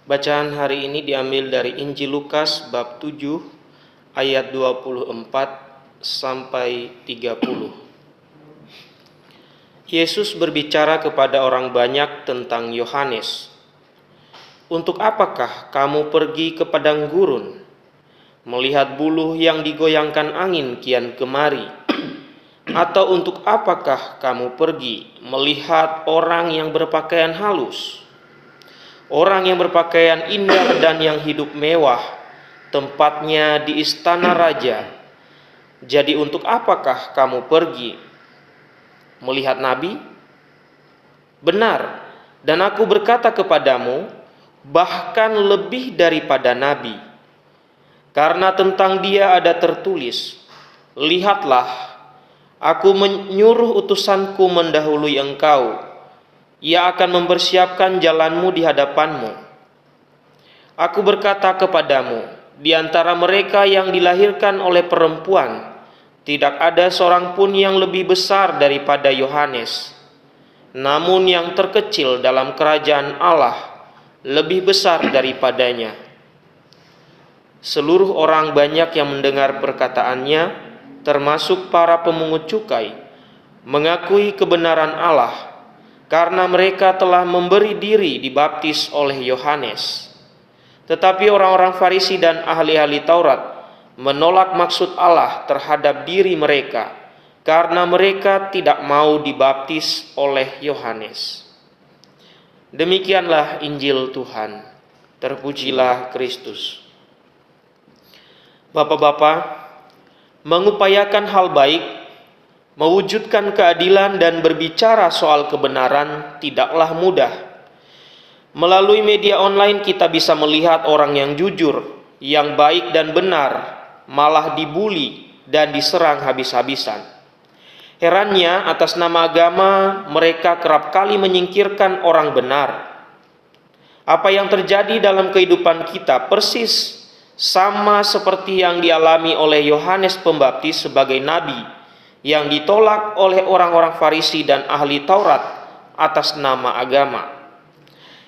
Bacaan hari ini diambil dari Injil Lukas bab 7 ayat 24 sampai 30. Yesus berbicara kepada orang banyak tentang Yohanes. Untuk apakah kamu pergi ke padang gurun, melihat buluh yang digoyangkan angin kian kemari? Atau untuk apakah kamu pergi melihat orang yang berpakaian halus? Orang yang berpakaian indah dan yang hidup mewah, tempatnya di istana raja. Jadi untuk apakah kamu pergi melihat nabi? Benar, dan aku berkata kepadamu, bahkan lebih daripada nabi. Karena tentang dia ada tertulis, lihatlah, aku menyuruh utusanku mendahului engkau. Ia akan mempersiapkan jalanmu di hadapanmu. Aku berkata kepadamu, di antara mereka yang dilahirkan oleh perempuan, tidak ada seorang pun yang lebih besar daripada Yohanes. Namun yang terkecil dalam kerajaan Allah lebih besar daripadanya. Seluruh orang banyak yang mendengar perkataannya, termasuk para pemungut cukai, mengakui kebenaran Allah, karena mereka telah memberi diri dibaptis oleh Yohanes. Tetapi orang-orang Farisi dan ahli-ahli Taurat menolak maksud Allah terhadap diri mereka, karena mereka tidak mau dibaptis oleh Yohanes. Demikianlah Injil Tuhan. Terpujilah Kristus. Bapak-bapak, mengupayakan hal baik, mewujudkan keadilan dan berbicara soal kebenaran tidaklah mudah. Melalui media online kita bisa melihat orang yang jujur, yang baik dan benar, malah dibuli dan diserang habis-habisan. Herannya, atas nama agama, mereka kerap kali menyingkirkan orang benar. Apa yang terjadi dalam kehidupan kita persis sama seperti yang dialami oleh Yohanes Pembaptis sebagai nabi, yang ditolak oleh orang-orang Farisi dan ahli Taurat atas nama agama.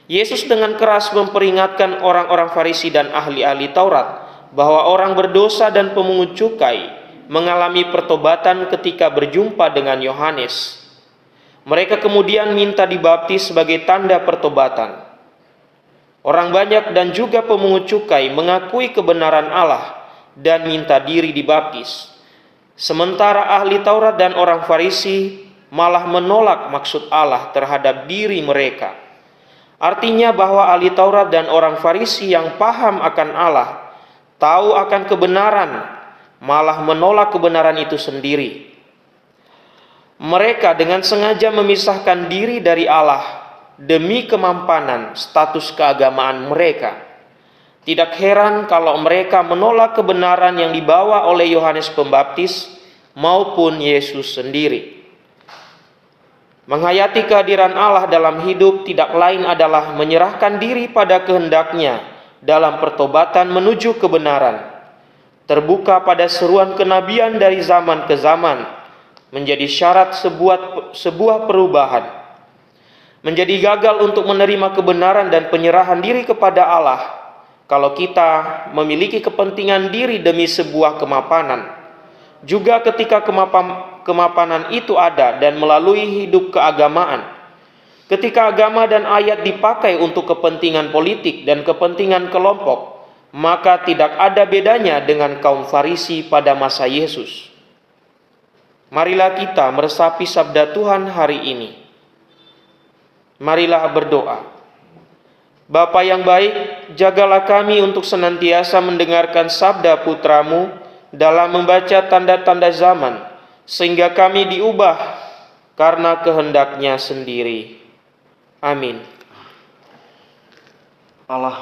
Yesus dengan keras memperingatkan orang-orang Farisi dan ahli-ahli Taurat bahwa orang berdosa dan pemungut cukai mengalami pertobatan ketika berjumpa dengan Yohanes. Mereka kemudian minta dibaptis sebagai tanda pertobatan. Orang banyak dan juga pemungut cukai mengakui kebenaran Allah dan minta diri dibaptis. Sementara ahli Taurat dan orang Farisi malah menolak maksud Allah terhadap diri mereka. Artinya bahwa ahli Taurat dan orang Farisi yang paham akan Allah, tahu akan kebenaran, malah menolak kebenaran itu sendiri. Mereka dengan sengaja memisahkan diri dari Allah demi kemampanan status keagamaan mereka. Tidak heran kalau mereka menolak kebenaran yang dibawa oleh Yohanes Pembaptis maupun Yesus sendiri. Menghayati kehadiran Allah dalam hidup tidak lain adalah menyerahkan diri pada kehendaknya dalam pertobatan menuju kebenaran. Terbuka pada seruan kenabian dari zaman ke zaman menjadi syarat sebuah perubahan. Menjadi gagal untuk menerima kebenaran dan penyerahan diri kepada Allah kalau kita memiliki kepentingan diri demi sebuah kemapanan. Juga ketika kemapanan itu ada dan melalui hidup keagamaan. Ketika agama dan ayat dipakai untuk kepentingan politik dan kepentingan kelompok, maka tidak ada bedanya dengan kaum Farisi pada masa Yesus. Marilah kita meresapi sabda Tuhan hari ini. Marilah berdoa. Bapa yang baik, jagalah kami untuk senantiasa mendengarkan sabda putra-Mu dalam membaca tanda-tanda zaman, sehingga kami diubah karena kehendak-Nya sendiri. Amin. Allah